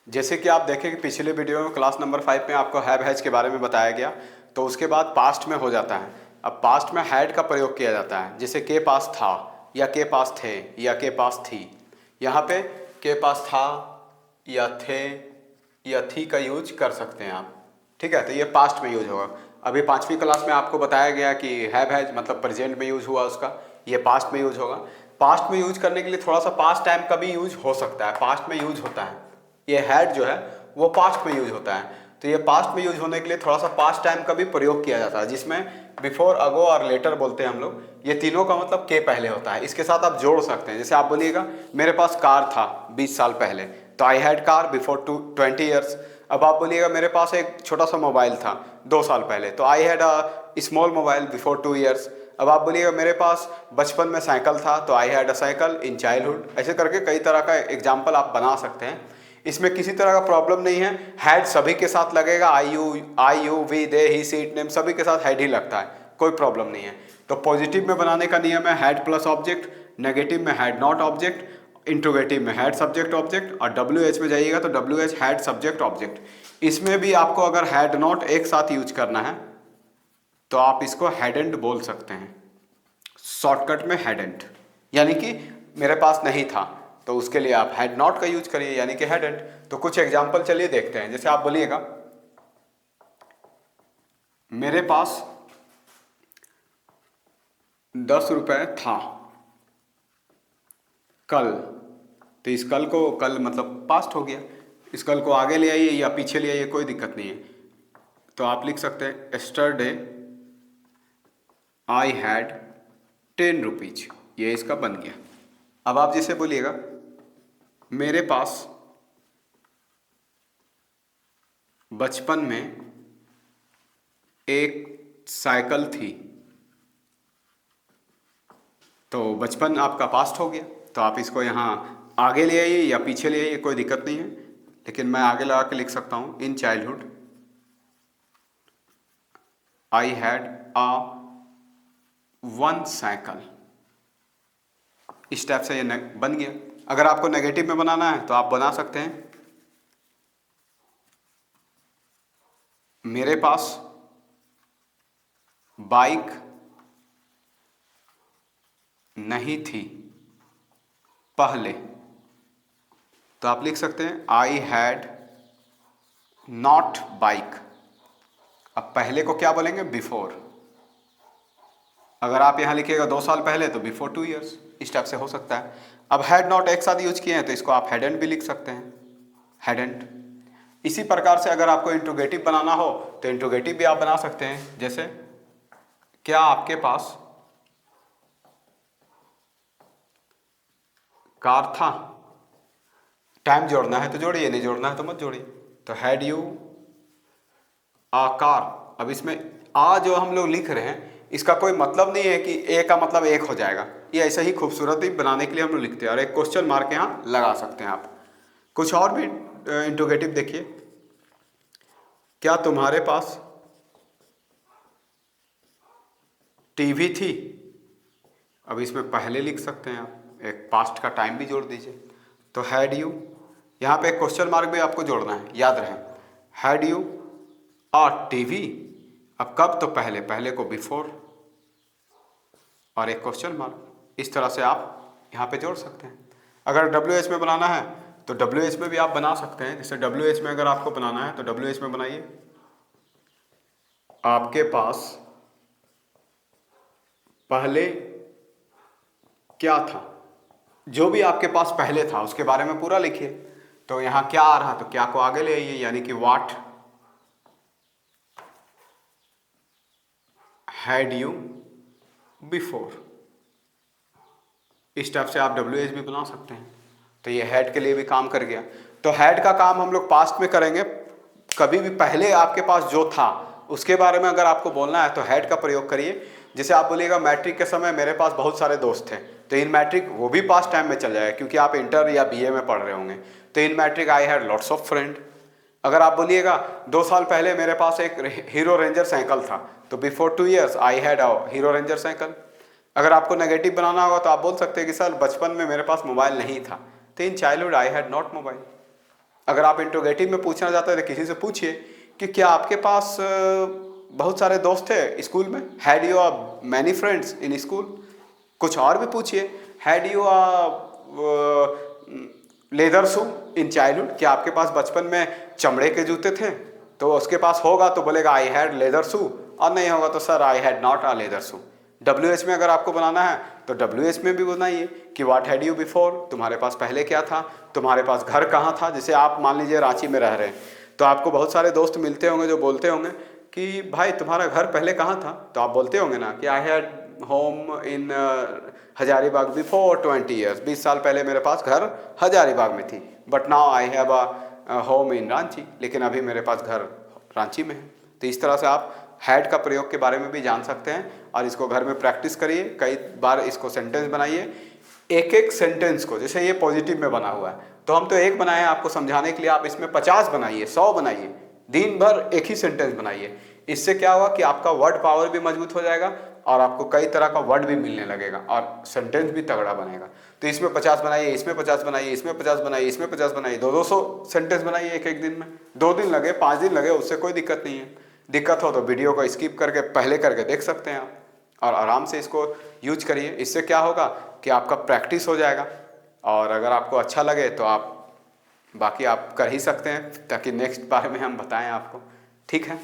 जैसे कि आप देखें कि पिछले वीडियो में क्लास नंबर 5 में आपको हैव हैज के बारे में बताया गया, तो उसके बाद पास्ट में हो जाता है। अब पास्ट में हैड का प्रयोग किया जाता है, जैसे के पास था या के पास थे या के पास थी। यहाँ पे के पास था या थे या थी का यूज कर सकते हैं आप, ठीक है। तो ये पास्ट में यूज होगा। अभी 5वीं क्लास में आपको बताया गया कि हैव हैज मतलब प्रेजेंट में यूज हुआ उसका, ये पास्ट में यूज होगा। पास्ट में यूज करने के लिए थोड़ा सा पास्ट टाइम का भी यूज हो सकता है, पास्ट में यूज होता है। ये हैड जो है वो पास्ट में यूज होता है, तो ये पास्ट में यूज होने के लिए थोड़ा सा पास्ट टाइम का भी प्रयोग किया जाता है, जिसमें बिफोर, अगो और लेटर बोलते हैं हम लोग। ये तीनों का मतलब के पहले होता है। इसके साथ आप जोड़ सकते हैं, जैसे आप बोलिएगा मेरे पास कार था 20 साल पहले, तो I had car before 20 years. अब आप बोलिएगा मेरे पास एक छोटा सा मोबाइल था 2 साल पहले, तो I had a small mobile before 2 years. अब आप बोलिएगा मेरे पास बचपन में साइकिल था, तो I had a cycle in childhood. ऐसे करके कई तरह का एग्जाम्पल आप बना सकते हैं, इसमें किसी तरह का प्रॉब्लम नहीं है। हैड सभी के साथ लगेगा, I you we they he she it name सभी के साथ हैड ही लगता है, कोई प्रॉब्लम नहीं है। तो पॉजिटिव में बनाने का नियम है हैड प्लस ऑब्जेक्ट, नेगेटिव में हैड नॉट ऑब्जेक्ट, इंट्रोगेटिव में हैड सब्जेक्ट ऑब्जेक्ट, और डब्ल्यू एच में जाइएगा तो W H had subject object. इसमें भी आपको अगर हैड नॉट एक साथ यूज करना है तो आप इसको हैडेंट बोल सकते हैं, शॉर्टकट में हैडेंट। यानी कि मेरे पास नहीं था, तो उसके लिए आप हैड नॉट का यूज करिए, यानी कि हैडेंट। तो कुछ एग्जाम्पल चलिए देखते हैं। जैसे आप बोलिएगा मेरे पास 10 रुपए था कल, तो इस कल को, कल मतलब पास्ट हो गया, इस कल को आगे ले आइए या पीछे ले आइए, कोई दिक्कत नहीं है। तो आप लिख सकते हैं एस्टरडे आई हैड 10 रुपीज, ये इसका बन गया। अब आप जैसे बोलिएगा मेरे पास बचपन में एक साइकिल थी, तो बचपन आपका पास्ट हो गया, तो आप इसको यहाँ आगे ले आइए या पीछे ले आइए, कोई दिक्कत नहीं है। लेकिन मैं आगे लगा के लिख सकता हूँ in childhood I had a one cycle. इस टाइप से ये बन गया। अगर आपको नेगेटिव में बनाना है तो आप बना सकते हैं मेरे पास बाइक नहीं थी पहले, तो आप लिख सकते हैं आई हैड नॉट बाइक। अब पहले को क्या बोलेंगे, बिफोर। अगर आप यहां लिखिएगा 2 साल पहले तो बिफोर 2 ईयर्स, इस टाइप से हो सकता है। अब हैड नॉट एक साथ यूज किए हैं तो इसको आप हैडेंट भी लिख सकते हैं, हैडेंट। इसी प्रकार से अगर आपको इंट्रोगेटिव बनाना हो तो इंट्रोगेटिव भी आप बना सकते हैं। जैसे क्या आपके पास कार था, टाइम जोड़ना है तो जोड़िए, नहीं जोड़ना है तो मत जोड़िए। तो हैड यू आ कार। अब इसमें आ जो हम लोग लिख रहे हैं इसका कोई मतलब नहीं है कि ए का मतलब एक हो जाएगा, ये ऐसे ही खूबसूरती बनाने के लिए हम लोग लिखते हैं, और एक क्वेश्चन मार्क यहाँ लगा सकते हैं आप। कुछ और भी इंट्रोगेटिव देखिए, क्या तुम्हारे पास टीवी थी। अब इसमें पहले लिख सकते हैं आप, एक पास्ट का टाइम भी जोड़ दीजिए। तो हैड यू, यहाँ पे एक क्वेश्चन मार्क भी आपको जोड़ना है, याद रहे। हैड यू आ टीवी, अब कब, तो पहले, पहले को बिफोर और एक क्वेश्चन मार्क। इस तरह से आप यहाँ पे जोड़ सकते हैं। अगर डब्ल्यू एच में बनाना है तो डब्ल्यू एच में भी आप बना सकते हैं। जैसे डब्ल्यू एच में अगर आपको बनाना है तो डब्ल्यू एच में बनाइए आपके पास पहले क्या था। जो भी आपके पास पहले था उसके बारे में पूरा लिखिए। तो यहाँ क्या आ रहा, तो क्या को आगे ले आइए, यानी कि व्हाट हैड यू बिफोर। इस टाइप से आप डब्ल्यू एच भी बना सकते हैं। तो ये हैड के लिए भी काम कर गया। तो हैड का काम हम लोग पास्ट में करेंगे। कभी भी पहले आपके पास जो था उसके बारे में अगर आपको बोलना है तो हैड का प्रयोग करिए। जैसे आप बोलिएगा मैट्रिक के समय मेरे पास बहुत सारे दोस्त थे, तो इन मैट्रिक वो भी पास्ट टाइम में चल जाएगा क्योंकि आप इंटर या बीए में पढ़ रहे होंगे। तो in matric I had lots of friend. अगर आप बोलिएगा 2 साल पहले मेरे पास एक हीरो रेंजर साइकिल था, तो before 2 years I had a hero ranger cycle. अगर आपको नेगेटिव बनाना होगा तो आप बोल सकते हैं कि सर बचपन में मेरे पास मोबाइल नहीं था, तो in childhood I had not mobile. अगर आप इंट्रोगेटिव में पूछना चाहते हैं तो किसी से पूछिए कि क्या आपके पास बहुत सारे दोस्त थे स्कूल में, had you many friends in school. कुछ और भी पूछिए, had you leather shoe in childhood, क्या आपके पास बचपन में चमड़े के जूते थे। तो उसके पास होगा तो बोलेगा आई हैड लेदर शू, और नहीं होगा तो sir I had not a leather shoe. WH में अगर आपको बनाना है तो WH में भी बनाइए कि व्हाट हैड यू बिफोर, तुम्हारे पास पहले क्या था, तुम्हारे पास घर कहाँ था। जैसे आप मान लीजिए रांची में रह रहे हैं तो आपको बहुत सारे दोस्त मिलते होंगे जो बोलते होंगे कि भाई तुम्हारा घर पहले कहाँ था, तो आप बोलते होंगे ना कि I had home in Hazaribagh before 20 years, 20 साल पहले मेरे पास घर हजारीबाग में थी, but now I have a home in Ranchi, लेकिन अभी मेरे पास घर रांची में है। तो इस तरह से आप हैड का प्रयोग के बारे में भी जान सकते हैं और इसको घर में प्रैक्टिस करिए, कई बार इसको सेंटेंस बनाइए। एक एक सेंटेंस को, जैसे ये पॉजिटिव में बना हुआ है तो हम तो एक बनाए हैं आपको समझाने के लिए, आप इसमें 50 बनाइए, 100 बनाइए, दिन भर एक ही सेंटेंस बनाइए। इससे क्या होगा कि आपका वर्ड पावर भी मजबूत हो जाएगा और आपको कई तरह का वर्ड भी मिलने लगेगा और सेंटेंस भी तगड़ा बनेगा। तो इसमें 50 बनाइए, इसमें 50 बनाइए, इसमें 50 बनाइए, इसमें 50 बनाइए, 200 सेंटेंस बनाइए एक एक दिन में। 2 दिन लगे, 5 दिन लगे, उससे कोई दिक्कत नहीं है। दिक्कत हो तो वीडियो को स्किप करके पहले करके देख सकते हैं आप, और आराम से इसको यूज करिए। इससे क्या होगा कि आपका प्रैक्टिस हो जाएगा, और अगर आपको अच्छा लगे तो आप बाकी आप कर ही सकते हैं, ताकि नेक्स्ट बार में हम बताएं आपको। ठीक है।